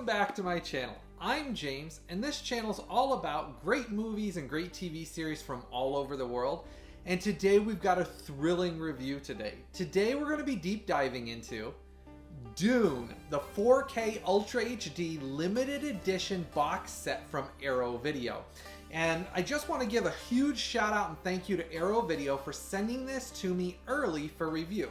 Welcome back to my channel. I'm James, and this channel is all about great movies and great TV series from all over the world. And today we've got a thrilling review today. Today we're going to be deep diving into Dune, the 4K Ultra HD limited edition box set from Arrow Video. And I just want to give a huge shout out and thank you to Arrow Video for sending this to me early for review.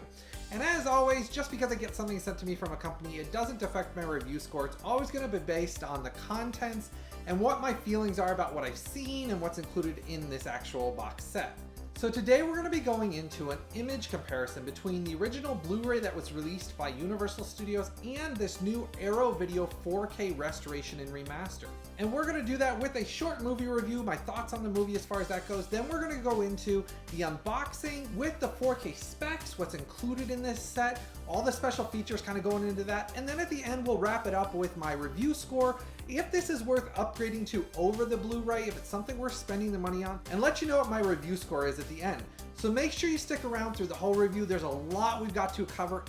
And as always, just because I get something sent to me from a company, it doesn't affect my review score. It's always going to be based on the contents and what my feelings are about what I've seen and what's included in this actual box set. So today we're going to be going into an image comparison between the original Blu-ray that was released by Universal Studios and this new Arrow Video 4K restoration and remaster. And we're going to do that with a short movie review, my thoughts on the movie as far as that goes. Then we're going to go into the unboxing with the 4K specs, what's included in this set, all the special features kind of going into that. And then at the end, we'll wrap it up with my review score, if this is worth upgrading to over the Blu-ray, if it's something worth spending the money on, and let you know what my review score is at the end. So make sure you stick around through the whole review. There's a lot we've got to cover.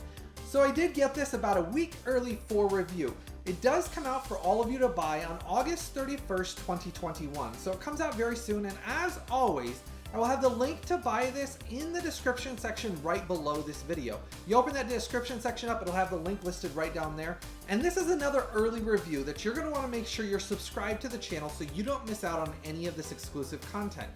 So I did get this about a week early for review. It does come out for all of you to buy on August 31st, 2021. So it comes out very soon, and as always, I will have the link to buy this in the description section right below this video. You open that description section up, it'll have the link listed right down there. And this is another early review that you're going to want to make sure you're subscribed to the channel so you don't miss out on any of this exclusive content.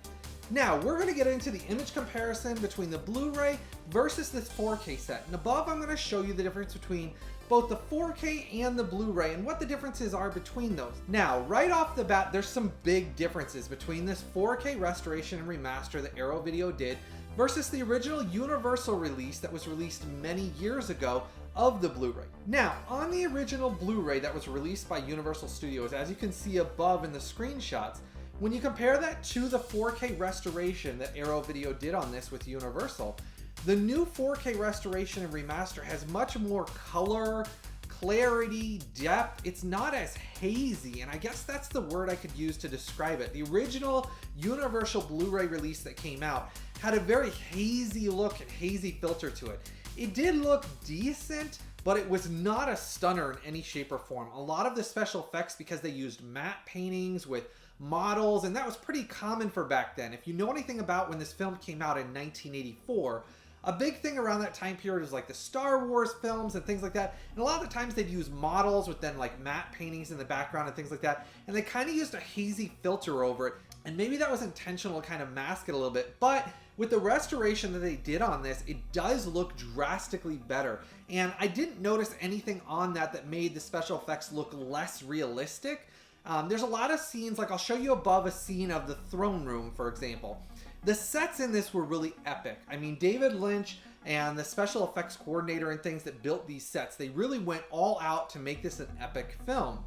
Now, we're going to get into the image comparison between the Blu-ray versus this 4K set. And above, I'm going to show you the difference between both the 4K and the Blu-ray and what the differences are between those. Now, right off the bat, there's some big differences between this 4K restoration and remaster that Arrow Video did versus the original Universal release that was released many years ago of the Blu-ray. Now, on the original Blu-ray that was released by Universal Studios, as you can see above in the screenshots, when you compare that to the 4K restoration that Arrow Video did on this with Universal, the new 4K restoration and remaster has much more color, clarity, depth. It's not as hazy, and I guess that's the word I could use to describe it. The original Universal Blu-ray release that came out had a very hazy look and hazy filter to it. It did look decent, but it was not a stunner in any shape or form. A lot of the special effects, because they used matte paintings with models, and that was pretty common for back then. If you know anything about when this film came out in 1984, a big thing around that time period was like the Star Wars films and things like that. And a lot of the times they'd use models with then like matte paintings in the background and things like that. And they kind of used a hazy filter over it. And maybe that was intentional to kind of mask it a little bit. But with the restoration that they did on this, it does look drastically better. And I didn't notice anything on that made the special effects look less realistic. There's a lot of scenes, like I'll show you above a scene of the throne room, for example. The sets in this were really epic. I mean, David Lynch and the special effects coordinator and things that built these sets, they really went all out to make this an epic film.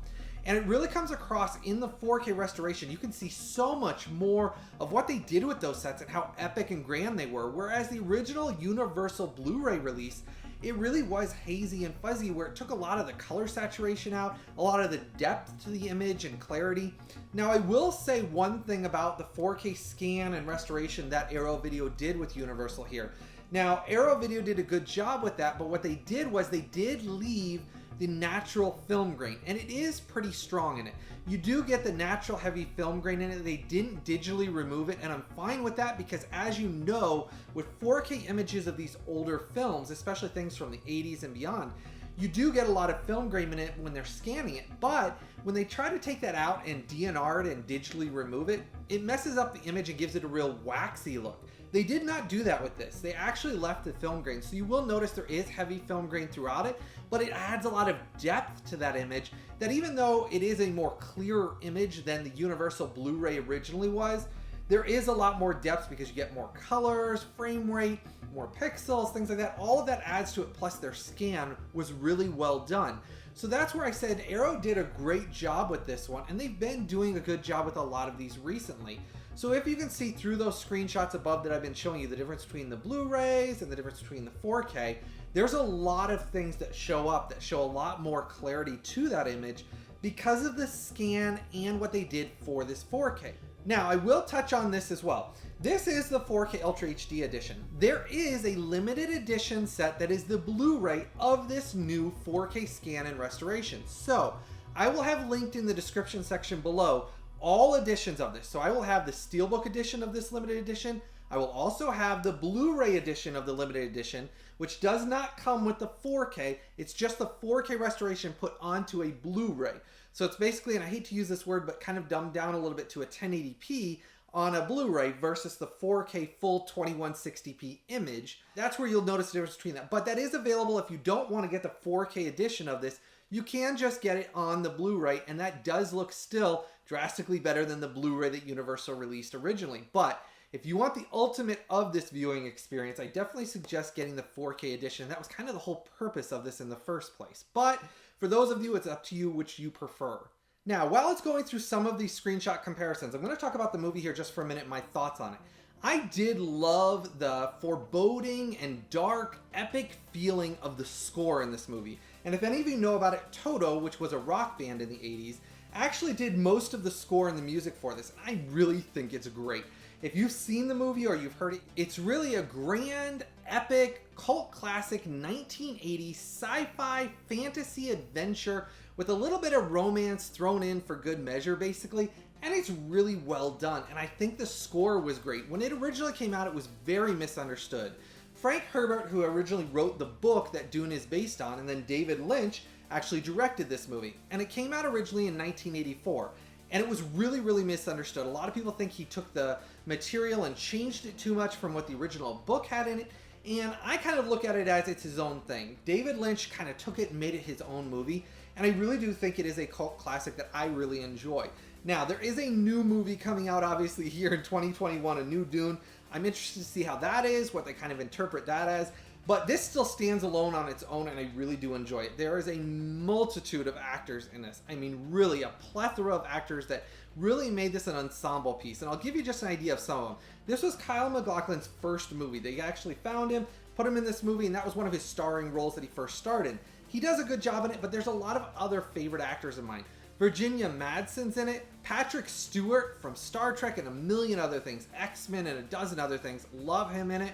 And it really comes across in the 4K restoration. You can see so much more of what they did with those sets and how epic and grand they were. Whereas the original Universal Blu-ray release, it really was hazy and fuzzy, where it took a lot of the color saturation out, a lot of the depth to the image and clarity. Now, I will say one thing about the 4K scan and restoration that Arrow Video did with Universal here. Now, Arrow Video did a good job with that, but what they did was they did leave the natural film grain, and it is pretty strong in it. You do get the natural heavy film grain in it. They didn't digitally remove it, and I'm fine with that because, as you know, with 4K images of these older films, especially things from the 80s and beyond, you do get a lot of film grain in it when they're scanning it. But when they try to take that out and DNR it and digitally remove it, it messes up the image and gives it a real waxy look. They did not do that with this. They actually left the film grain. So you will notice there is heavy film grain throughout it, but it adds a lot of depth to that image, that even though it is a more clearer image than the Universal Blu-ray originally was, there is a lot more depth because you get more colors, frame rate, more pixels, things like that. All of that adds to it, plus their scan was really well done. So that's where I said Arrow did a great job with this one, and they've been doing a good job with a lot of these recently. So if you can see through those screenshots above that I've been showing you, the difference between the Blu-rays and the difference between the 4K, there's a lot of things that show up that show a lot more clarity to that image because of the scan and what they did for this 4K. Now, I will touch on this as well. This is the 4K Ultra HD edition. There is a limited edition set that is the Blu-ray of this new 4K scan and restoration. So I will have linked in the description section below all editions of this. So I will have the SteelBook edition of this limited edition. I will also have the Blu Ray edition of the limited edition, which does not come with the 4K. It's just the 4K restoration put onto a Blu Ray. So it's basically, and I hate to use this word, but kind of dumbed down a little bit to a 1080p on a Blu Ray versus the 4K full 2160p image. That's where you'll notice the difference between that. But that is available if you don't want to get the 4K edition of this. You can just get it on the Blu Ray, and that does look still drastically better than the Blu Ray that Universal released originally. But if you want the ultimate of this viewing experience, I definitely suggest getting the 4K edition. That was kind of the whole purpose of this in the first place. But for those of you, it's up to you which you prefer. Now, while it's going through some of these screenshot comparisons, I'm going to talk about the movie here just for a minute, my thoughts on it. I did love the foreboding and dark, epic feeling of the score in this movie. And if any of you know about it, Toto, which was a rock band in the 80s, actually did most of the score and the music for this. And I really think it's great. If you've seen the movie or you've heard it, it's really a grand, epic, cult classic 1980s sci-fi fantasy adventure with a little bit of romance thrown in for good measure, basically. And it's really well done. And I think the score was great. When it originally came out, it was very misunderstood. Frank Herbert, who originally wrote the book that Dune is based on, and then David Lynch actually directed this movie. And it came out originally in 1984. And it was really, really misunderstood. A lot of people think he took the material and changed it too much from what the original book had in it. And I kind of look at it as it's his own thing. David Lynch kind of took it and made it his own movie. And I really do think it is a cult classic that I really enjoy. Now, there is a new movie coming out, obviously, here in 2021, a new Dune. I'm interested to see how that is, what they kind of interpret that as. But this still stands alone on its own, and I really do enjoy it. There is a multitude of actors in this. I mean, really, a plethora of actors that really made this an ensemble piece. And I'll give you just an idea of some of them. This was Kyle MacLachlan's first movie. They actually found him, put him in this movie, and that was one of his starring roles that he first started. He does a good job in it, but there's a lot of other favorite actors of mine. Virginia Madsen's in it, Patrick Stewart from Star Trek and a million other things, X-Men and a dozen other things, love him in it.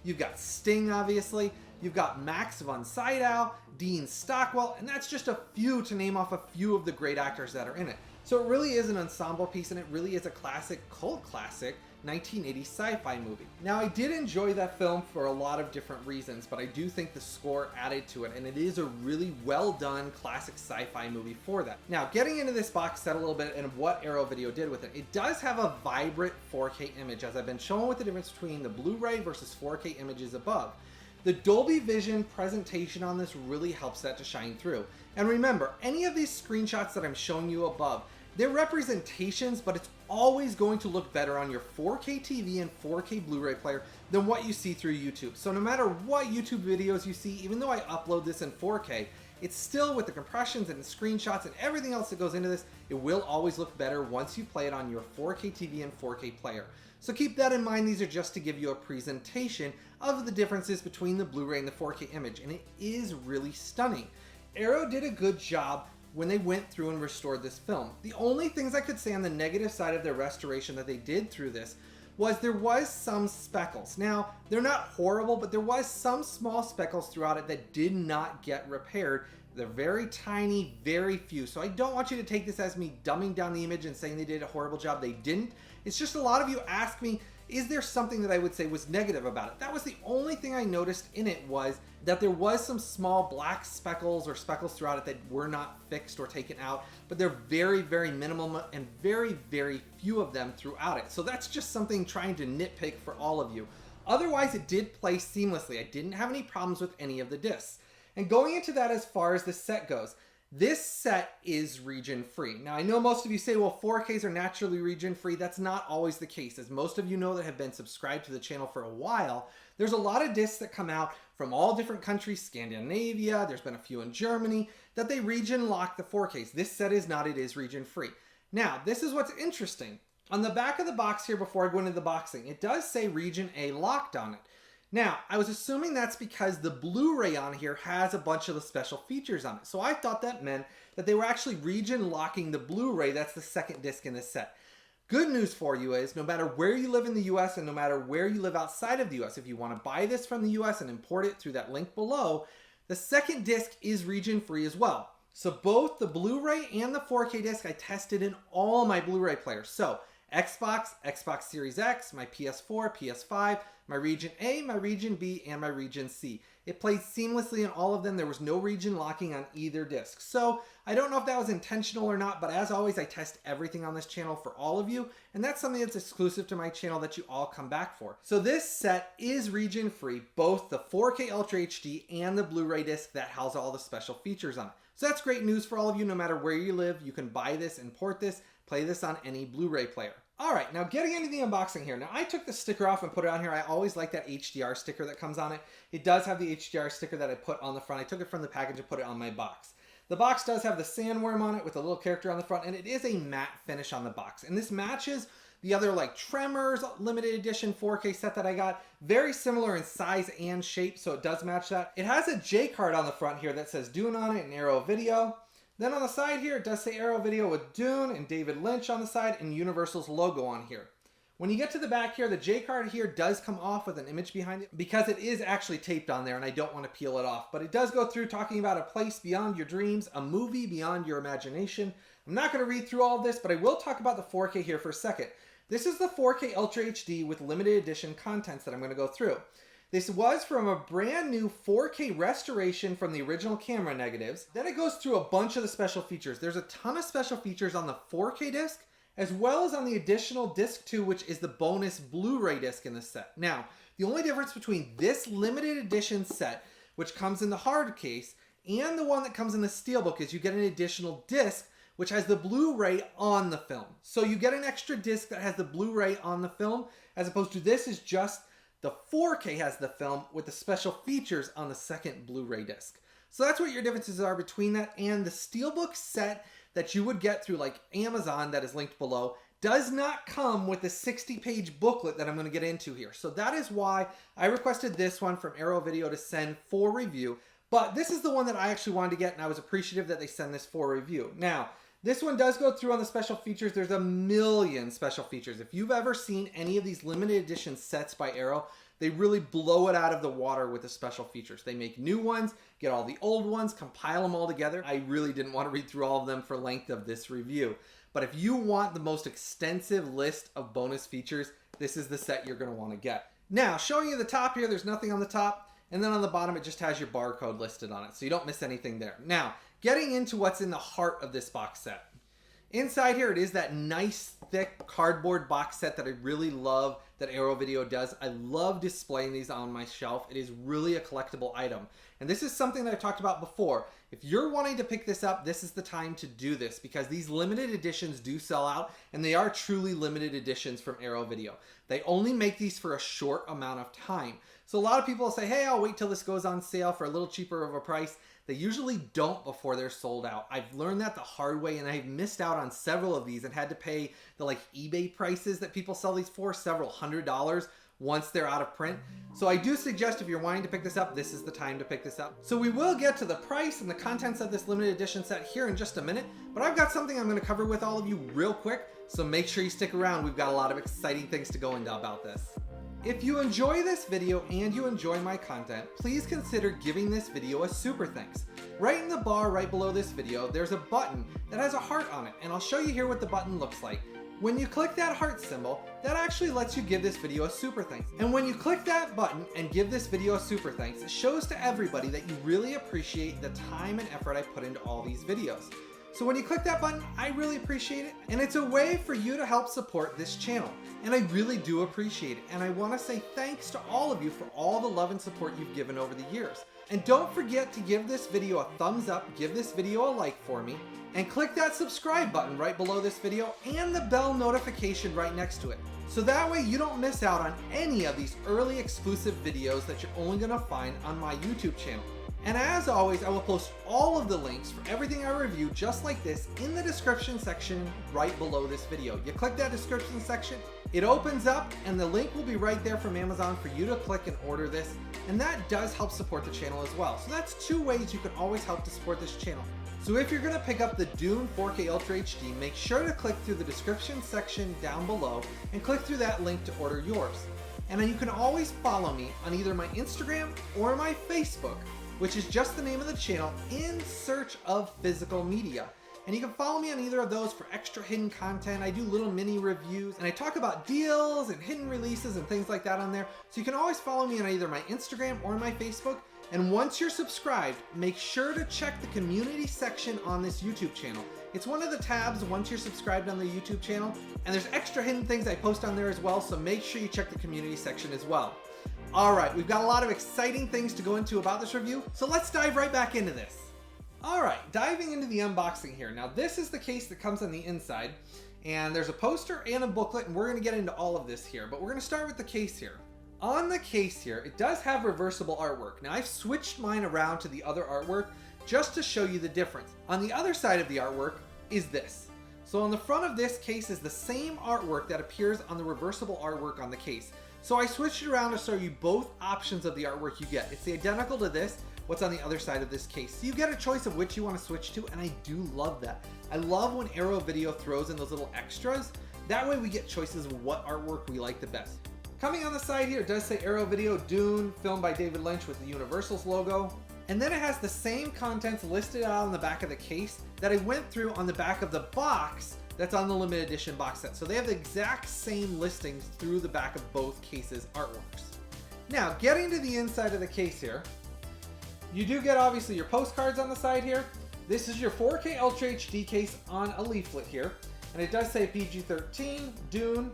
You've got Sting, obviously. You've got Max von Sydow, Dean Stockwell, and that's just a few to name off a few of the great actors that are in it. So it really is an ensemble piece, and it really is a classic, cult classic, 1980s sci-fi movie. Now, I did enjoy that film for a lot of different reasons, but I do think the score added to it, and it is a really well-done classic sci-fi movie for that. Now, getting into this box set a little bit and what Arrow Video did with it, it does have a vibrant 4K image, as I've been showing with the difference between the Blu Ray versus 4K images above. The Dolby Vision presentation on this really helps that to shine through. And remember, any of these screenshots that I'm showing you above, they're representations, but it's always going to look better on your 4K TV and 4K Blu-ray player than what you see through YouTube. So no matter what YouTube videos you see, even though I upload this in 4K, it's still with the compressions and the screenshots and everything else that goes into this, it will always look better once you play it on your 4K TV and 4K player. So keep that in mind. These are just to give you a presentation of the differences between the Blu-ray and the 4K image, and it is really stunning. Arrow did a good job when they went through and restored this film. The only things I could say on the negative side of their restoration that they did through this was there was some speckles. Now, they're not horrible, but there was some small speckles throughout it that did not get repaired. They're very tiny, very few. So I don't want you to take this as me dumbing down the image and saying they did a horrible job. They didn't. It's just a lot of you ask me, is there something that I would say was negative about it? That was the only thing I noticed in it, was that there was some small black speckles or speckles throughout it that were not fixed or taken out, but they're very, very minimal and very, very few of them throughout it. So that's just something trying to nitpick for all of you. Otherwise, it did play seamlessly. I didn't have any problems with any of the discs. And going into that, as far as the set goes, this set is region free. Now, I know most of you say, well, 4Ks are naturally region free. That's not always the case. As most of you know that have been subscribed to the channel for a while, there's a lot of discs that come out from all different countries, Scandinavia, there's been a few in Germany, that they region lock the 4Ks. This set is not, it is region free. Now, this is what's interesting. On the back of the box here, before I go into the boxing, it does say region A locked on it. Now, I was assuming that's because the Blu-ray on here has a bunch of the special features on it. So I thought that meant that they were actually region locking the Blu-ray. That's the second disc in this set. Good news for you is, no matter where you live in the US and no matter where you live outside of the US, if you want to buy this from the US and import it through that link below, the second disc is region free as well. So both the Blu-ray and the 4K disc I tested in all my Blu-ray players. So Xbox, Xbox Series X, my PS4, PS5, my Region A, my Region B, and my Region C. It played seamlessly in all of them. There was no region locking on either disc. So I don't know if that was intentional or not, but as always, I test everything on this channel for all of you, and that's something that's exclusive to my channel that you all come back for. So this set is region free, both the 4K Ultra HD and the Blu-ray disc that has all the special features on it. So that's great news for all of you. No matter where you live, you can buy this, import this, play this on any Blu-ray player. All right, now getting into the unboxing here. Now I took the sticker off and put it on here. I always like that HDR sticker that comes on it. It does have the HDR sticker that I put on the front. I took it from the package and put it on my box. The box does have the sandworm on it with a little character on the front, and it is a matte finish on the box. And this matches the other like Tremors limited edition 4K set that I got. Very similar in size and shape, so it does match that. It has a J card on the front here that says Dune on it and Arrow Video. Then on the side here, it does say Arrow Video with Dune and David Lynch on the side and Universal's logo on here. When you get to the back here, the J card here does come off with an image behind it because it is actually taped on there and I don't want to peel it off. But it does go through talking about a place beyond your dreams, a movie beyond your imagination. I'm not going to read through all of this, but I will talk about the 4K here for a second. This is the 4K Ultra HD with limited edition contents that I'm going to go through. This was from a brand new 4K restoration from the original camera negatives. Then it goes through a bunch of the special features. There's a ton of special features on the 4K disc, as well as on the additional disc 2, which is the bonus Blu-ray disc in the set. Now, the only difference between this limited edition set, which comes in the hard case, and the one that comes in the SteelBook is you get an additional disc, which has the Blu-ray on the film. So you get an extra disc that has the Blu-ray on the film, as opposed to this is just the 4K has the film with the special features on the second Blu-ray disc. So that's what your differences are between that and the SteelBook set that you would get through like Amazon that is linked below does not come with the 60-page booklet that I'm going to get into here. So that is why I requested this one from Arrow Video to send for review. But this is the one that I actually wanted to get, and I was appreciative that they send this for review. Now, this one does go through on the special features. There's a million special features. If you've ever seen any of these limited edition sets by Arrow, they really blow it out of the water with the special features. They make new ones, get all the old ones, compile them all together. I really didn't want to read through all of them for length of this review. But if you want the most extensive list of bonus features, this is the set you're going to want to get. Now, showing you the top here, there's nothing on the top. And then on the bottom, it just has your barcode listed on it. So you don't miss anything there. Now, getting into what's in the heart of this box set. Inside here, it is that nice, thick cardboard box set that I really love that Arrow Video does. I love displaying these on my shelf. It is really a collectible item. And this is something that I've talked about before. If you're wanting to pick this up, this is the time to do this because these limited editions do sell out and they are truly limited editions from Arrow Video. They only make these for a short amount of time. So a lot of people will say, hey, I'll wait till this goes on sale for a little cheaper of a price. They usually don't before they're sold out. I've learned that the hard way and I've missed out on several of these and had to pay the like eBay prices that people sell these for, several $100s once they're out of print. So I do suggest if you're wanting to pick this up, this is the time to pick this up. So we will get to the price and the contents of this limited edition set here in just a minute, but I've got something I'm going to cover with all of you real quick, so make sure you stick around. We've got a lot of exciting things to go into about this. If you enjoy this video and you enjoy my content, please consider giving this video a super thanks. Right in the bar right below this video, there's a button that has a heart on it, and I'll show you here what the button looks like. When you click that heart symbol, that actually lets you give this video a super thanks. And when you click that button and give this video a super thanks, it shows to everybody that you really appreciate the time and effort I put into all these videos. So when you click that button, I really appreciate it. And it's a way for you to help support this channel. And I really do appreciate it. And I want to say thanks to all of you for all the love and support you've given over the years. And don't forget to give this video a thumbs up, give this video a like for me, and click that subscribe button right below this video and the bell notification right next to it. So that way you don't miss out on any of these early exclusive videos that you're only going to find on my YouTube channel. And as always, I will post all of the links for everything I review just like this in the description section right below this video. You click that description section, it opens up, and the link will be right there from Amazon for you to click and order this. And that does help support the channel as well. So that's two ways you can always help to support this channel. So if you're going to pick up the Dune 4K Ultra HD, make sure to click through the description section down below and click through that link to order yours. And then you can always follow me on either my Instagram or my Facebook which is just the name of the channel, In Search of Physical Media. And you can follow me on either of those for extra hidden content. I do little mini reviews and I talk about deals and hidden releases and things like that on there. So you can always follow me on either my Instagram or my Facebook. And once you're subscribed, make sure to check the community section on this YouTube channel. It's one of the tabs once you're subscribed on the YouTube channel, and there's extra hidden things I post on there as well, so make sure you check the community section as well. All right, we've got a lot of exciting things to go into about this review, so let's dive right back into this. All right, diving into the unboxing here. Now this is the case that comes on the inside, and there's a poster and a booklet, and we're gonna get into all of this here, but we're gonna start with the case here. On the case here, it does have reversible artwork. Now I've switched mine around to the other artwork just to show you the difference. On the other side of the artwork is this. So on the front of this case is the same artwork that appears on the reversible artwork on the case. So I switched it around to show you both options of the artwork you get. It's identical to this, what's on the other side of this case. So you get a choice of which you want to switch to, and I do love that. I love when Arrow Video throws in those little extras. That way we get choices of what artwork we like the best. Coming on the side here, it does say Arrow Video Dune, filmed by David Lynch with the Universal's logo. And then it has the same contents listed out on the back of the case that I went through on the back of the box that's on the limited edition box set. So they have the exact same listings through the back of both cases' artworks. Now, getting to the inside of the case here, you do get obviously your postcards on the side here. This is your 4K Ultra HD case on a leaflet here. And it does say PG-13, Dune,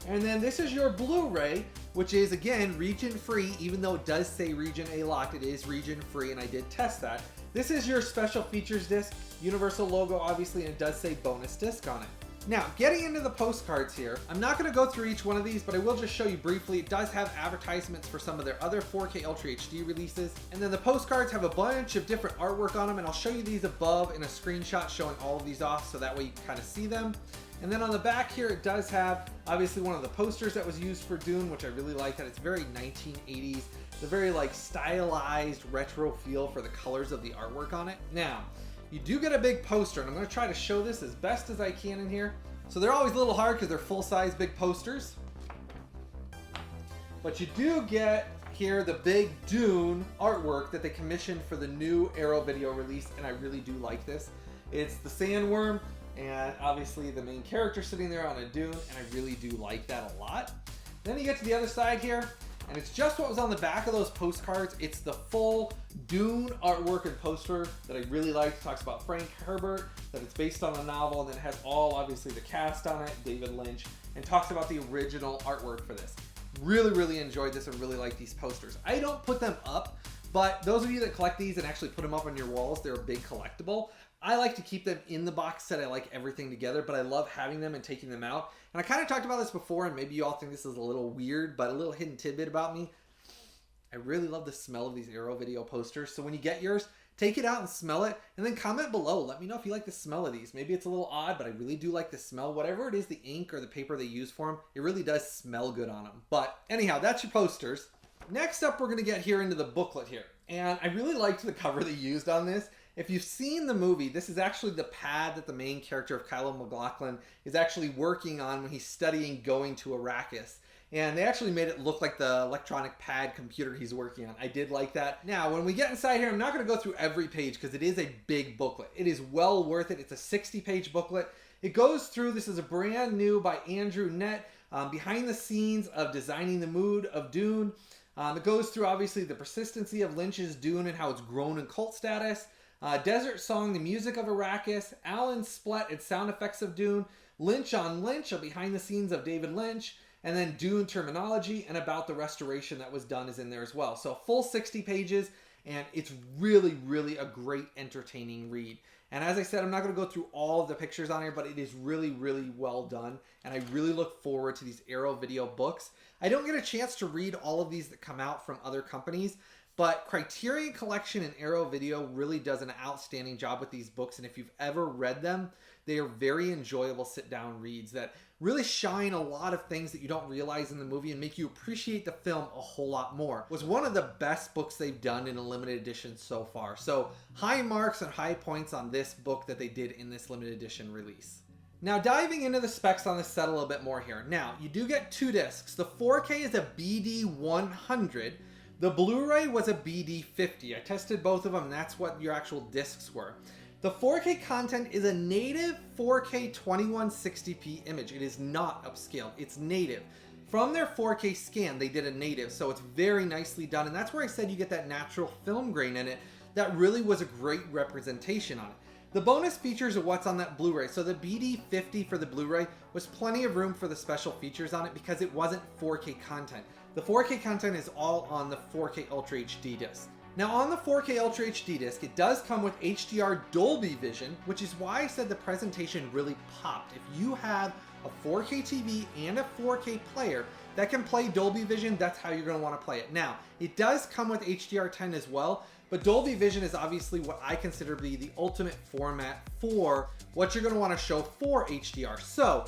and then this is your Blu Ray, which is again region free. Even though it does say region A locked, it is region free, and I did test that. This is your special features disc, Universal logo obviously, and it does say bonus disc on it. Now, getting into the postcards here, I'm not going to go through each one of these, but I will just show you briefly. It does have advertisements for some of their other 4K Ultra HD releases, and then the postcards have a bunch of different artwork on them, and I'll show you these above in a screenshot showing all of these off, so that way you can kind of see them. And then on the back here, it does have obviously one of the posters that was used for Dune, which I really like that. It's very 1980s. It's a very like stylized retro feel for the colors of the artwork on it. Now, you do get a big poster, and I'm going to try to show this as best as I can in here. So they're always a little hard because they're full-size big posters. But you do get here the big Dune artwork that they commissioned for the new Arrow Video release, and I really do like this. It's the sandworm, and obviously the main character sitting there on a dune, and I really do like that a lot. Then you get to the other side here, and it's just what was on the back of those postcards. It's the full Dune artwork and poster that I really liked. It talks about Frank Herbert, that it's based on a novel, and then it has all, obviously, the cast on it, David Lynch, and talks about the original artwork for this. Really, really enjoyed this and really like these posters. I don't put them up, but those of you that collect these and actually put them up on your walls, they're a big collectible. I like to keep them in the box set. I like everything together, but I love having them and taking them out. And I kind of talked about this before, and maybe you all think this is a little weird, but a little hidden tidbit about me. I really love the smell of these Arrow Video posters. So when you get yours, take it out and smell it, and then comment below. Let me know if you like the smell of these. Maybe it's a little odd, but I really do like the smell. Whatever it is, the ink or the paper they use for them, it really does smell good on them. But anyhow, that's your posters. Next up, we're going to get here into the booklet here. And I really liked the cover they used on this. If you've seen the movie, this is actually the pad that the main character of Kylo MacLachlan is actually working on when he's studying going to Arrakis. And they actually made it look like the electronic pad computer he's working on. I did like that. Now, when we get inside here, I'm not going to go through every page because it is a big booklet. It is well worth it. It's a 60-page booklet. It goes through, this is a brand new by Andrew Nett, behind the scenes of designing the mood of Dune. It goes through, obviously, the persistency of Lynch's Dune and how it's grown in cult status. Desert Song, the music of Arrakis, Alan Splet and sound effects of Dune, Lynch on Lynch, a behind the scenes of David Lynch, and then Dune terminology and about the restoration that was done is in there as well. So full 60 pages, and it's really, really a great entertaining read. And as I said, I'm not going to go through all of the pictures on here, but it is really, really well done. And I really look forward to these Arrow Video books. I don't get a chance to read all of these that come out from other companies, but Criterion Collection and Arrow Video really does an outstanding job with these books. And if you've ever read them, they are very enjoyable sit-down reads that really shine a lot of things that you don't realize in the movie and make you appreciate the film a whole lot more. It was one of the best books they've done in a limited edition so far. So high marks and high points on this book that they did in this limited edition release. Now diving into the specs on this set a little bit more here. Now you do get two discs. The 4K is a BD100. The Blu-ray was a BD50. I tested both of them. That's what your actual discs were. The 4K content is a native 4K 2160p image. It is not upscaled. It's native. From their 4K scan, they did a native, so it's very nicely done, and that's where I said you get that natural film grain in it. That really was a great representation on it. The bonus features are what's on that Blu-ray. So the BD50 for the Blu-ray was plenty of room for the special features on it because it wasn't 4K content. The 4K content is all on the 4K Ultra HD disc. Now on the 4K Ultra HD disc, it does come with HDR Dolby Vision, which is why I said the presentation really popped. If you have a 4K TV and a 4K player that can play Dolby Vision, that's how you're going to want to play it. Now, it does come with HDR10 as well, but Dolby Vision is obviously what I consider to be the ultimate format for what you're going to want to show for HDR. So,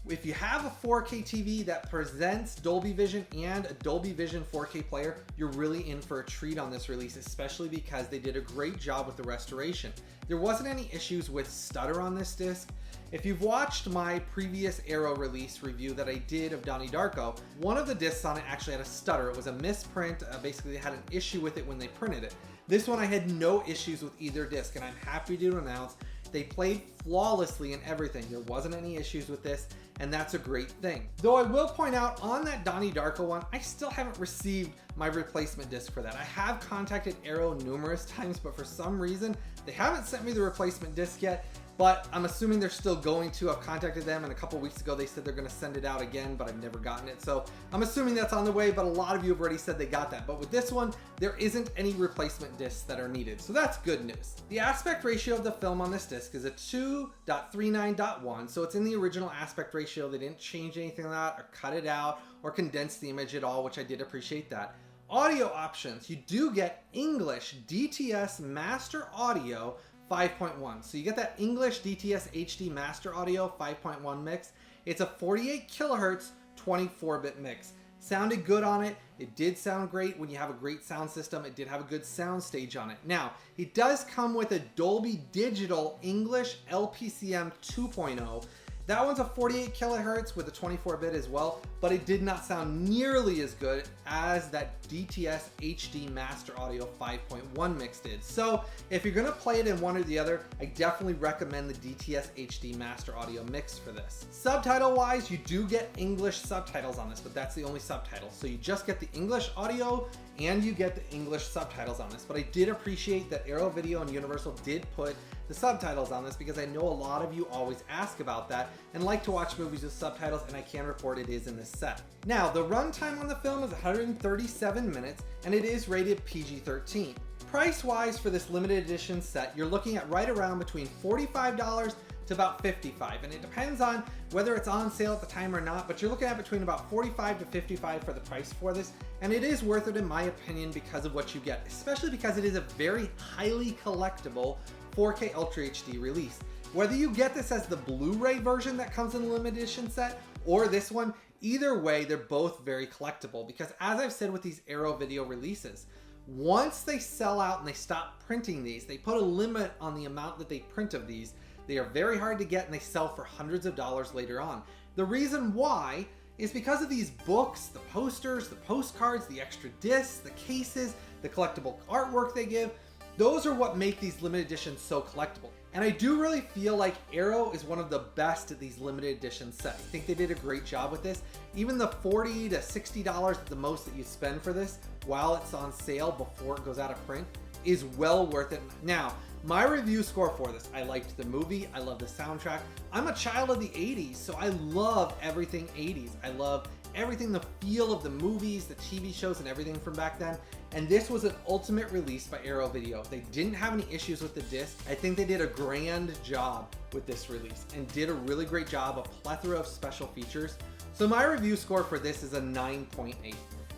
if you have a 4K TV that presents Dolby Vision and a Dolby Vision 4K player, you're really in for a treat on this release, especially because they did a great job with the restoration. There wasn't any issues with stutter on this disc. If you've watched my previous Arrow release review that I did of Donnie Darko, one of the discs on it actually had a stutter. It was a misprint. Basically, they had an issue with it when they printed it. This one I had no issues with either disc, and I'm happy to announce they played flawlessly in everything. There wasn't any issues with this, and that's a great thing. Though I will point out on that Donnie Darko one, I still haven't received my replacement disc for that. I have contacted Arrow numerous times, but for some reason, they haven't sent me the replacement disc yet. But I'm assuming they're still going to. I've contacted them, and a couple weeks ago they said they're going to send it out again, but I've never gotten it. So I'm assuming that's on the way, but a lot of you have already said they got that. But with this one, there isn't any replacement discs that are needed. So that's good news. The aspect ratio of the film on this disc is a 2.39.1. So it's in the original aspect ratio. They didn't change anything like that or cut it out or condense the image at all, which I did appreciate that. Audio options. You do get English DTS Master Audio 5.1. So you get that English DTS HD Master Audio 5.1 mix. It's a 48 kilohertz 24-bit mix. Sounded good on it. It did sound great when you have a great sound system. It did have a good sound stage on it. Now, it does come with a Dolby Digital English LPCM 2.0. That one's a 48 kilohertz with a 24-bit as well, but it did not sound nearly as good as that DTS HD Master Audio 5.1 mix did. So if you're gonna play it in one or the other, I definitely recommend the DTS HD Master Audio mix for this. Subtitle-wise, you do get English subtitles on this, but that's the only subtitle. So you just get the English audio and you get the English subtitles on this. But I did appreciate that Arrow Video and Universal did put the subtitles on this because I know a lot of you always ask about that and like to watch movies with subtitles, and I can report it is in this set. Now, the runtime on the film is 137 minutes and it is rated PG-13. Price-wise for this limited edition set, you're looking at right around between $45 to about $55, and it depends on whether it's on sale at the time or not, but you're looking at between about $45 to $55 for the price for this, and it is worth it in my opinion because of what you get, especially because it is a very highly collectible 4K Ultra HD release. Whether you get this as the Blu-ray version that comes in the limited edition set or this one, either way, they're both very collectible because, as I've said with these Arrow Video releases, once they sell out and they stop printing these, they put a limit on the amount that they print of these. They are very hard to get and they sell for hundreds of dollars later on. The reason why is because of these books, the posters, the postcards, the extra discs, the cases, the collectible artwork they give. Those are what make these limited editions so collectible. And I do really feel like Arrow is one of the best at these limited edition sets. I think they did a great job with this. Even the $40 to $60 at the most that you spend for this while it's on sale before it goes out of print is well worth it. Now, my review score for this, I liked the movie, I love the soundtrack. I'm a child of the 80s, so I love everything 80s. I love everything, the feel of the movies, the TV shows, and everything from back then. And this was an ultimate release by Arrow Video. They didn't have any issues with the disc. I think they did a grand job with this release and did a really great job, a plethora of special features. So my review score for this is a 9.8.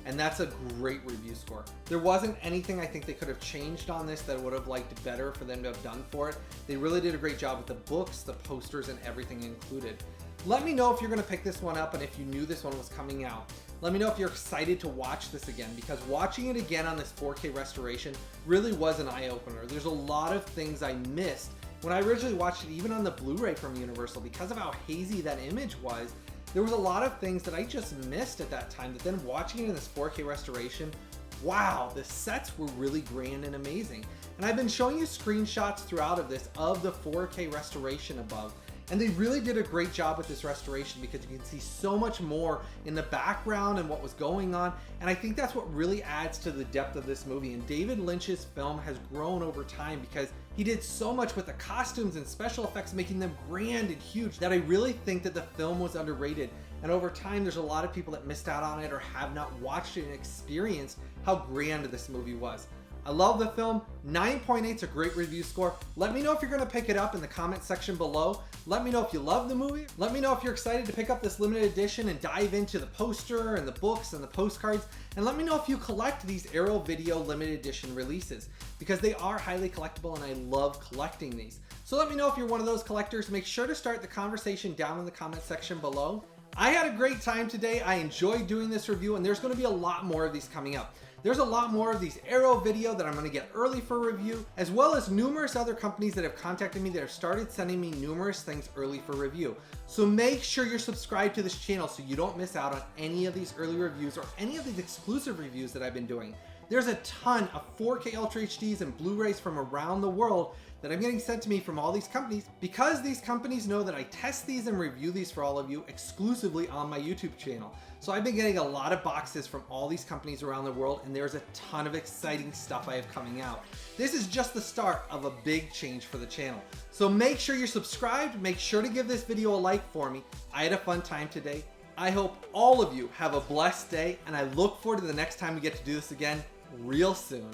And that's a great review score. There wasn't anything I think they could have changed on this that would have liked better for them to have done for it. They really did a great job with the books, the posters, and everything included. Let me know if you're gonna pick this one up and if you knew this one was coming out. Let me know if you're excited to watch this again, because watching it again on this 4K restoration really was an eye-opener. There's a lot of things I missed when I originally watched it, even on the Blu-ray from Universal, because of how hazy that image was. There was a lot of things that I just missed at that time that then watching it in this 4K restoration wow, the sets were really grand and amazing. And I've been showing you screenshots throughout of this of the 4K restoration above. And they really did a great job with this restoration because you can see so much more in the background and what was going on. And I think that's what really adds to the depth of this movie. And David Lynch's film has grown over time because he did so much with the costumes and special effects, making them grand and huge, that I really think that the film was underrated. And over time, there's a lot of people that missed out on it or have not watched it and experienced how grand this movie was. I love the film. 9.8 is a great review score. Let me know if you're going to pick it up in the comment section below. Let me know if you love the movie. Let me know if you're excited to pick up this limited edition and dive into the poster and the books and the postcards. And let me know if you collect these Arrow Video limited edition releases, because they are highly collectible and I love collecting these. So let me know if you're one of those collectors. Make sure to start the conversation down in the comment section below. I had a great time today. I enjoyed doing this review, and there's going to be a lot more of these coming up. There's a lot more of these Arrow Video that I'm going to get early for review, as well as numerous other companies that have contacted me that have started sending me numerous things early for review. So make sure you're subscribed to this channel so you don't miss out on any of these early reviews or any of these exclusive reviews that I've been doing. There's a ton of 4K Ultra HDs and Blu-rays from around the world that I'm getting sent to me from all these companies, because these companies know that I test these and review these for all of you exclusively on my YouTube channel. So I've been getting a lot of boxes from all these companies around the world, and there's a ton of exciting stuff I have coming out. This is just the start of a big change for the channel. So make sure you're subscribed, make sure to give this video a like for me. I had a fun time today. I hope all of you have a blessed day, and I look forward to the next time we get to do this again real soon.